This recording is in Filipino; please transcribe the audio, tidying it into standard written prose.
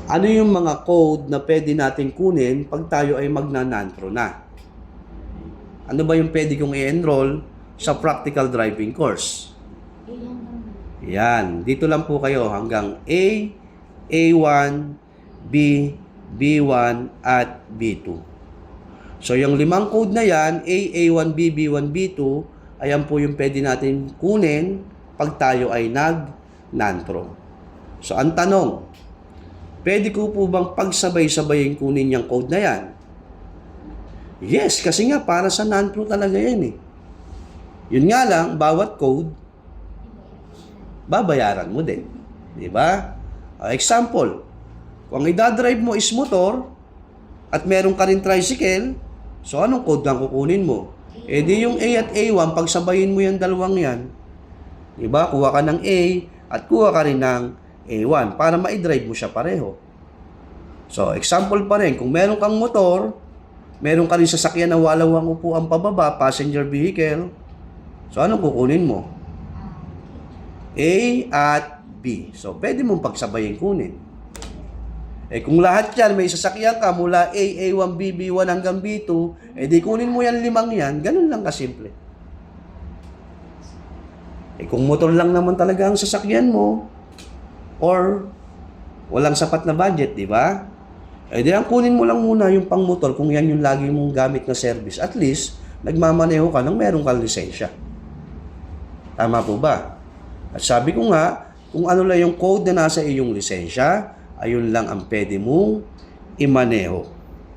Ano yung mga code na pwede natin kunin pag tayo ay magna-non-pro na? Ano ba yung pwede kong i-enroll sa practical driving course? Yan. Dito lang po kayo hanggang A, A1, B, B1, at B2. So, yung 5 code na yan, A, A1, B, B1, B2, ayan po yung pwede natin kunin pag tayo ay nag-non-pro. So, ang tanong, pwede ko po bang pagsabay-sabayin kunin yung code na yan? Yes, kasi nga para sa non-pro talaga yan eh. Yun nga lang, bawat code, babayaran mo din. Diba? Example, kung idadrive mo is motor at meron ka rin tricycle, so anong code lang kukunin mo? Eh di yung A at A1, pagsabayin mo yung dalawang yan, diba? Kuha ka ng A at kuha ka rin ng A1 para ma-drive mo siya pareho. So, example pa rin, kung meron kang motor, meron ka rin sasakyan na walawang upuan pababa, passenger vehicle, so anong kukunin mo? A at B. So, pwede mong pagsabayin kunin. Eh, kung lahat yan, may sasakyan ka mula A, A1, B, B1 hanggang B2, eh di kunin mo yan 5 yan, ganun lang kasimple. Eh, kung motor lang naman talaga ang sasakyan mo, or walang sapat na budget, di ba? Eh, di ang kunin mo lang muna yung pang motor kung yan yung lagi mong gamit na service. At least, nagmamaneho ka nang meron kang lisensya. Tama po ba? At sabi ko nga, kung ano lang yung code na nasa iyong lisensya, ayun lang ang pwede mong imaneho.